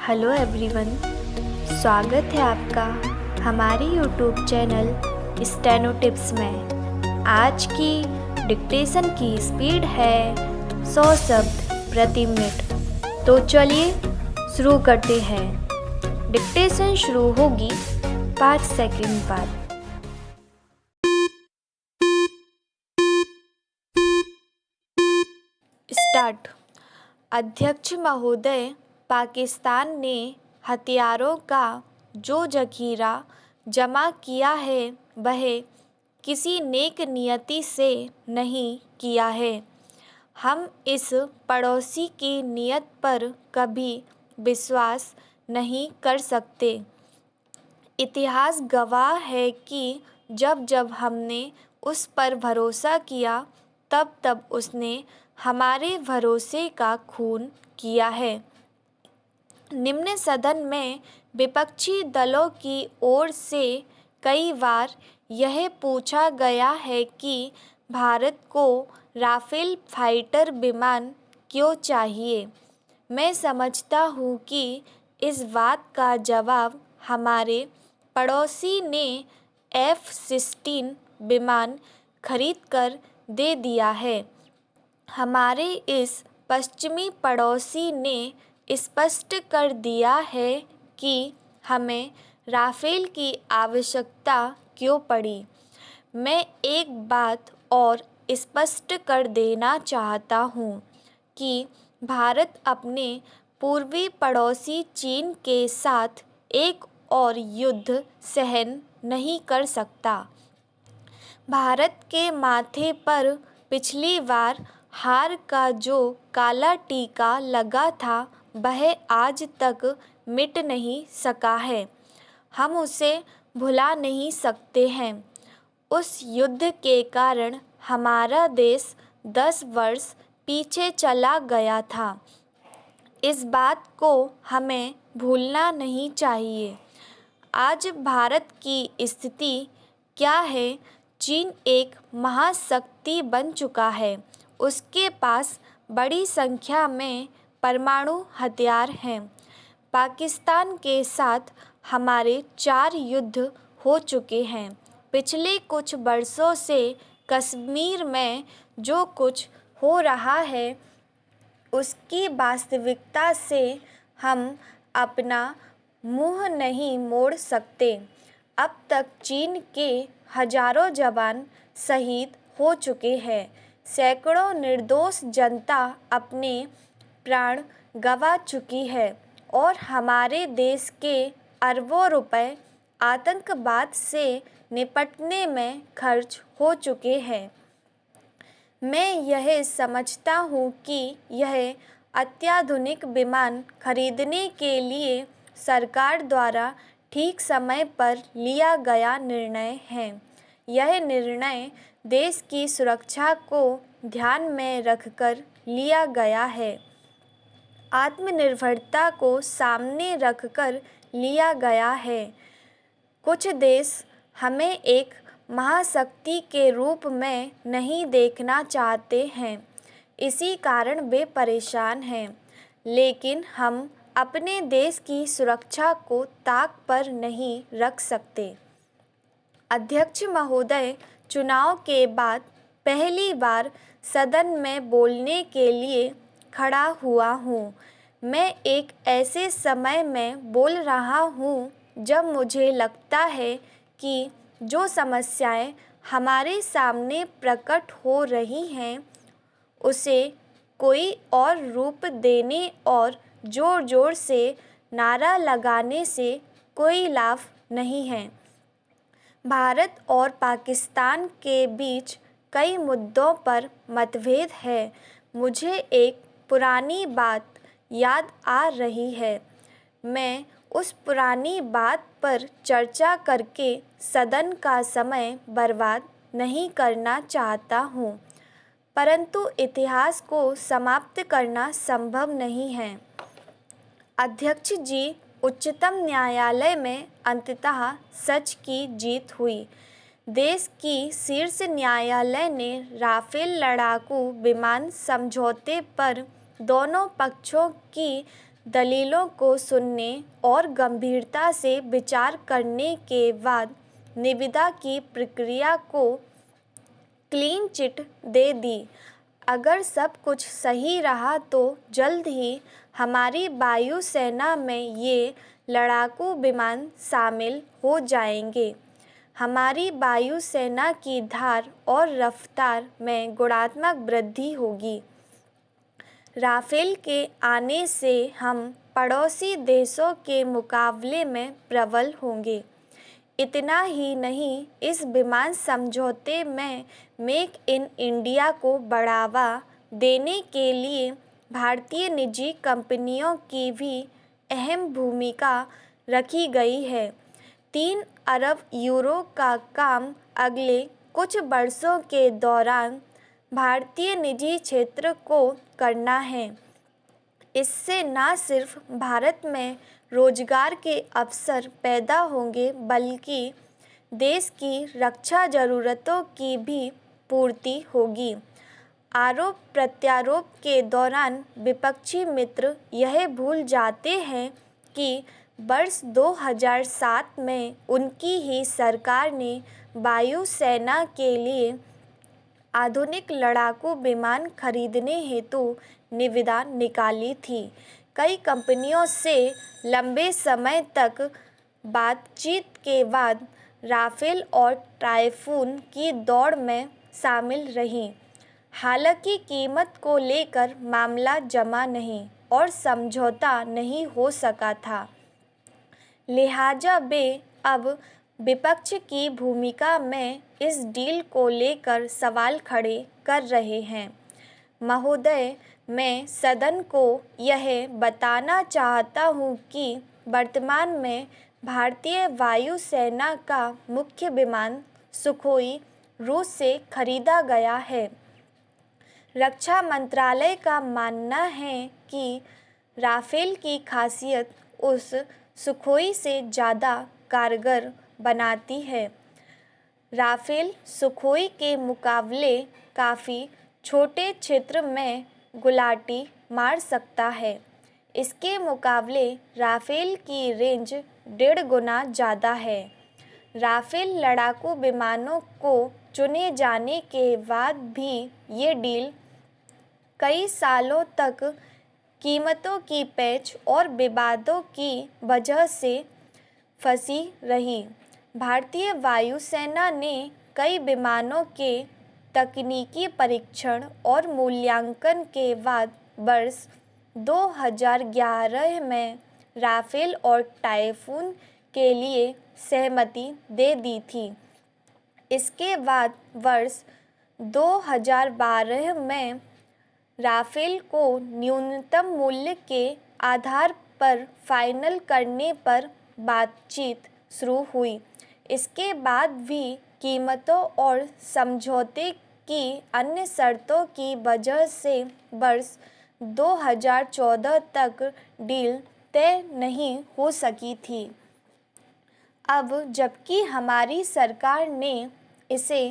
Hello everyone, स्वागत है आपका हमारे यूट्यूब चैनल स्टेनो टिप्स में। आज की डिक्टेशन की स्पीड है 100 शब्द प्रति मिनट। तो चलिए शुरू करते हैं। डिक्टेशन शुरू होगी 5 सेकंड बाद। स्टार्ट। अध्यक्ष महोदय, पाकिस्तान ने हथियारों का जो जखीरा जमा किया है वह किसी नेक नियति से नहीं किया है। हम इस पड़ोसी की नीयत पर कभी विश्वास नहीं कर सकते। इतिहास गवाह है कि जब जब हमने उस पर भरोसा किया तब तब उसने हमारे भरोसे का खून किया है। निम्न सदन में विपक्षी दलों की ओर से कई बार यह पूछा गया है कि भारत को राफेल फाइटर विमान क्यों चाहिए। मैं समझता हूँ कि इस बात का जवाब हमारे पड़ोसी ने F-16 विमान खरीदकर दे दिया है। हमारे इस पश्चिमी पड़ोसी ने स्पष्ट कर दिया है कि हमें राफेल की आवश्यकता क्यों पड़ी। मैं एक बात और स्पष्ट कर देना चाहता हूँ कि भारत अपने पूर्वी पड़ोसी चीन के साथ एक और युद्ध सहन नहीं कर सकता। भारत के माथे पर पिछली बार हार का जो काला टीका लगा था वह आज तक मिट नहीं सका है। हम उसे भुला नहीं सकते हैं। उस युद्ध के कारण हमारा देश 10 वर्ष पीछे चला गया था। इस बात को हमें भूलना नहीं चाहिए। आज भारत की स्थिति क्या है? चीन एक महाशक्ति बन चुका है। उसके पास बड़ी संख्या में परमाणु हथियार हैं। पाकिस्तान के साथ हमारे 4 युद्ध हो चुके हैं। पिछले कुछ वर्षों से कश्मीर में जो कुछ हो रहा है उसकी वास्तविकता से हम अपना मुंह नहीं मोड़ सकते। अब तक चीन के हजारों जवान शहीद हो चुके हैं। सैकड़ों निर्दोष जनता अपने प्राण गंवा चुकी है और हमारे देश के अरबों रुपए आतंकवाद से निपटने में खर्च हो चुके हैं। मैं यह समझता हूँ कि यह अत्याधुनिक विमान खरीदने के लिए सरकार द्वारा ठीक समय पर लिया गया निर्णय है। यह निर्णय देश की सुरक्षा को ध्यान में रखकर लिया गया है। आत्मनिर्भरता को सामने रखकर लिया गया है। कुछ देश हमें एक महाशक्ति के रूप में नहीं देखना चाहते हैं, इसी कारण वे परेशान हैं। लेकिन हम अपने देश की सुरक्षा को ताक पर नहीं रख सकते। अध्यक्ष महोदय, चुनाव के बाद पहली बार सदन में बोलने के लिए खड़ा हुआ हूँ। मैं एक ऐसे समय में बोल रहा हूँ जब मुझे लगता है कि जो समस्याएं हमारे सामने प्रकट हो रही हैं उसे कोई और रूप देने और ज़ोर ज़ोर से नारा लगाने से कोई लाभ नहीं है। भारत और पाकिस्तान के बीच कई मुद्दों पर मतभेद है। मुझे एक पुरानी बात याद आ रही है। मैं उस पुरानी बात पर चर्चा करके सदन का समय बर्बाद नहीं करना चाहता हूँ, परंतु इतिहास को समाप्त करना संभव नहीं है। अध्यक्ष जी, उच्चतम न्यायालय में अंततः सच की जीत हुई। देश की शीर्ष न्यायालय ने राफेल लड़ाकू विमान समझौते पर दोनों पक्षों की दलीलों को सुनने और गंभीरता से विचार करने के बाद निविदा की प्रक्रिया को क्लीन चिट दे दी। अगर सब कुछ सही रहा तो जल्द ही हमारी वायुसेना में ये लड़ाकू विमान शामिल हो जाएंगे। हमारी वायुसेना की धार और रफ्तार में गुणात्मक वृद्धि होगी। राफेल के आने से हम पड़ोसी देशों के मुकाबले में प्रबल होंगे। इतना ही नहीं, इस विमान समझौते में मेक इन इंडिया को बढ़ावा देने के लिए भारतीय निजी कंपनियों की भी अहम भूमिका रखी गई है। 3 अरब यूरो का काम अगले कुछ वर्षों के दौरान भारतीय निजी क्षेत्र को करना है। इससे न सिर्फ भारत में रोजगार के अवसर पैदा होंगे बल्कि देश की रक्षा ज़रूरतों की भी पूर्ति होगी। आरोप प्रत्यारोप के दौरान विपक्षी मित्र यह भूल जाते हैं कि वर्ष 2007 में उनकी ही सरकार ने वायुसेना के लिए आधुनिक लड़ाकू विमान खरीदने हेतु निविदा निकाली थी। कई कंपनियों से लंबे समय तक बातचीत के बाद राफेल और टाइफून की दौड़ में शामिल रहीं। हालांकि कीमत को लेकर मामला जमा नहीं और समझौता नहीं हो सका था, लिहाजा वे अब विपक्ष की भूमिका में इस डील को लेकर सवाल खड़े कर रहे हैं। महोदय, मैं सदन को यह बताना चाहता हूं कि वर्तमान में भारतीय वायुसेना का मुख्य विमान सुखोई रूस से खरीदा गया है। रक्षा मंत्रालय का मानना है कि राफेल की खासियत उस सुखोई से ज़्यादा कारगर बनाती है। राफेल सुखोई के मुकाबले काफ़ी छोटे क्षेत्र में गुलाटी मार सकता है। इसके मुकाबले राफेल की रेंज 1.5 गुना ज़्यादा है। राफेल लड़ाकू विमानों को चुने जाने के बाद भी ये डील कई सालों तक कीमतों की पेच और विवादों की वजह से फंसी रही। भारतीय वायुसेना ने कई विमानों के तकनीकी परीक्षण और मूल्यांकन के बाद वर्ष 2011 में राफेल और टाइफून के लिए सहमति दे दी थी। इसके बाद वर्ष 2012 में राफेल को न्यूनतम मूल्य के आधार पर फाइनल करने पर बातचीत शुरू हुई। इसके बाद भी कीमतों और समझौते की अन्य शर्तों की वजह से वर्ष 2014 तक डील तय नहीं हो सकी थी। अब जबकि हमारी सरकार ने इसे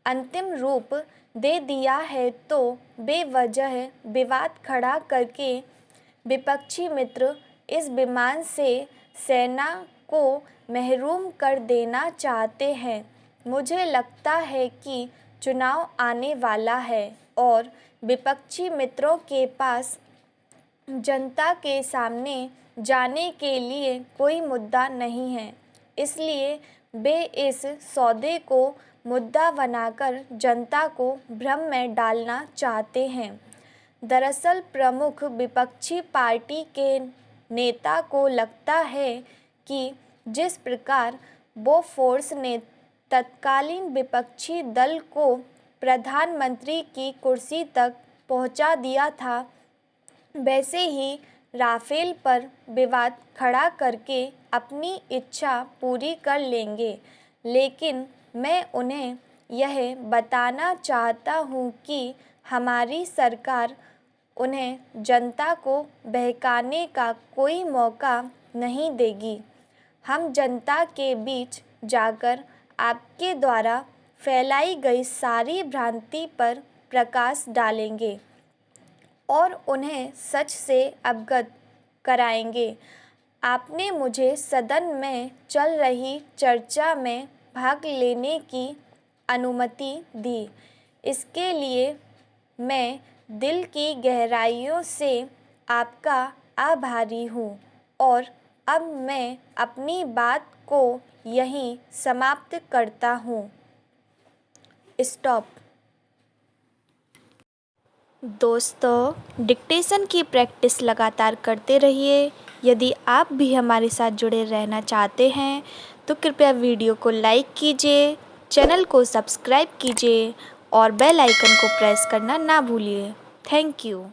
अंतिम रूप दे दिया है तो बेवजह विवाद खड़ा करके विपक्षी मित्र इस विमान से सेना को महरूम कर देना चाहते हैं। मुझे लगता है कि चुनाव आने वाला है और विपक्षी मित्रों के पास जनता के सामने जाने के लिए कोई मुद्दा नहीं है, इसलिए वे इस सौदे को मुद्दा बनाकर जनता को भ्रम में डालना चाहते हैं। दरअसल प्रमुख विपक्षी पार्टी के नेता को लगता है कि जिस प्रकार बोफोर्स ने तत्कालीन विपक्षी दल को प्रधानमंत्री की कुर्सी तक पहुंचा दिया था, वैसे ही राफेल पर विवाद खड़ा करके अपनी इच्छा पूरी कर लेंगे। लेकिन मैं उन्हें यह बताना चाहता हूं कि हमारी सरकार उन्हें जनता को बहकाने का कोई मौका नहीं देगी। हम जनता के बीच जाकर आपके द्वारा फैलाई गई सारी भ्रांति पर प्रकाश डालेंगे और उन्हें सच से अवगत कराएंगे। आपने मुझे सदन में चल रही चर्चा में भाग लेने की अनुमति दी, इसके लिए मैं दिल की गहराइयों से आपका आभारी हूँ और अब मैं अपनी बात को यहीं समाप्त करता हूँ। स्टॉप। दोस्तों, डिक्टेशन की प्रैक्टिस लगातार करते रहिए। यदि आप भी हमारे साथ जुड़े रहना चाहते हैं तो कृपया वीडियो को लाइक कीजिए, चैनल को सब्सक्राइब कीजिए और बेल आइकन को प्रेस करना ना भूलिए। Thank you.